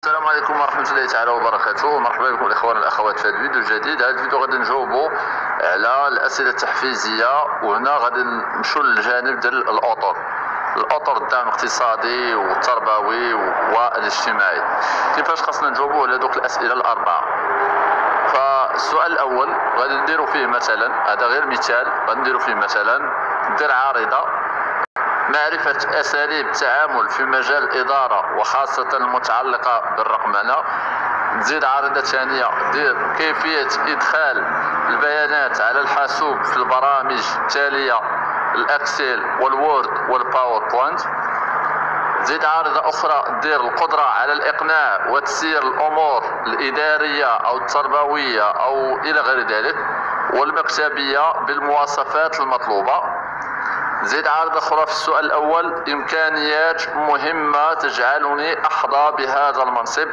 السلام عليكم ورحمة الله تعالى وبركاته. مرحبا بكم الإخوان والأخوات في هذا الفيديو الجديد. هذا الفيديو غادي نجاوبوا على الأسئلة التحفيزية، وهنا غادي نمشوا للجانب ديال الأطر الدعم الاقتصادي والتربوي والاجتماعي. كيفاش خاصنا نجاوبوا على دوك الأسئلة الأربعة؟ فالسؤال الأول غادي نديروا فيه مثلا، هذا غير مثال، غادي نديروا فيه مثلا دير عارضة معرفة أساليب التعامل في مجال الإدارة وخاصة المتعلقة بالرقمنة. نزيد عارضة ثانية دير كيفية إدخال البيانات على الحاسوب في البرامج التالية: الأكسل والوورد والباوربوينت. زيد عارضة أخرى دير القدرة على الإقناع وتسيير الأمور الإدارية أو التربوية أو إلى غير ذلك والمكتبية بالمواصفات المطلوبة. زيد عارضة أخرى في السؤال الأول: إمكانيات مهمة تجعلني أحظى بهذا المنصب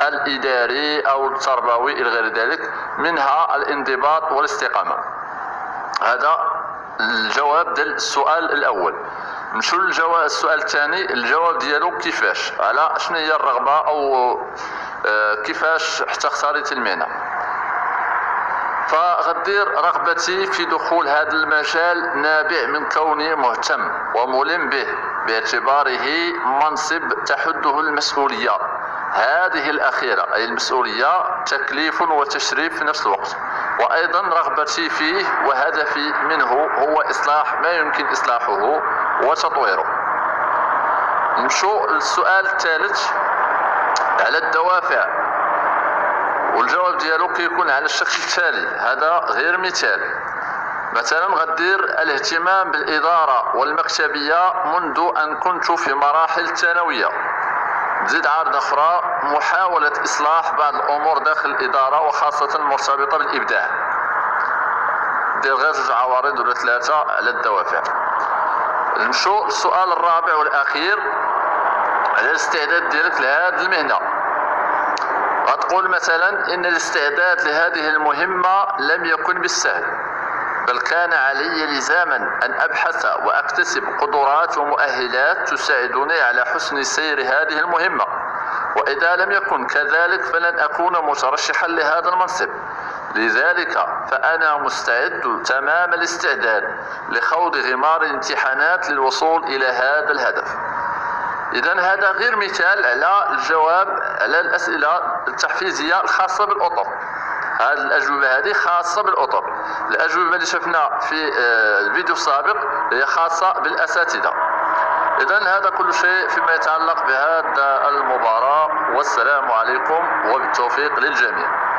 الإداري أو التربوي إلى غير ذلك، منها الانضباط والاستقامة. هذا الجواب ديال السؤال الأول. نمشيو للجواب السؤال الثاني. الجواب ديالو كيفاش، على شنو هي الرغبة أو كيفاش حتى اختاريت المهنة. فغدير رغبتي في دخول هذا المجال نابع من كوني مهتم وملم به باعتباره منصب تحده المسؤولية هذه الأخيرة، أي المسؤولية تكليف وتشريف في نفس الوقت. وأيضا رغبتي فيه وهدفي منه هو إصلاح ما يمكن إصلاحه وتطويره. نمشو للسؤال الثالث على الدوافع، والجواب ديالو كيكون على الشكل التالي. هذا غير مثال. مثلا غدير الاهتمام بالإدارة والمكتبية منذ أن كنت في مراحل الثانوية. تزيد عارضة أخرى: محاولة إصلاح بعض الأمور داخل الإدارة وخاصة المرتبطة بالإبداع. دير غير جوج عوارض ولا ثلاثة على الدوافع. نمشو للسؤال الرابع والأخير على الاستعداد ديالك لهذه المهنة. غتقول مثلا: إن الاستعداد لهذه المهمة لم يكن بالسهل، بل كان علي لزاما أن أبحث وأكتسب قدرات ومؤهلات تساعدني على حسن سير هذه المهمة، وإذا لم يكن كذلك فلن أكون مترشحا لهذا المنصب. لذلك فأنا مستعد تمام الاستعداد لخوض غمار الامتحانات للوصول إلى هذا الهدف. إذن هذا غير مثال على الجواب على الأسئلة التحفيزية الخاصة بالأطر. هذه الأجوبة هذه خاصة بالأطر. الأجوبة اللي شفنا في الفيديو السابق هي خاصة بالأساتذة. إذن هذا كل شيء فيما يتعلق بهذا المباراة، والسلام عليكم وبالتوفيق للجميع.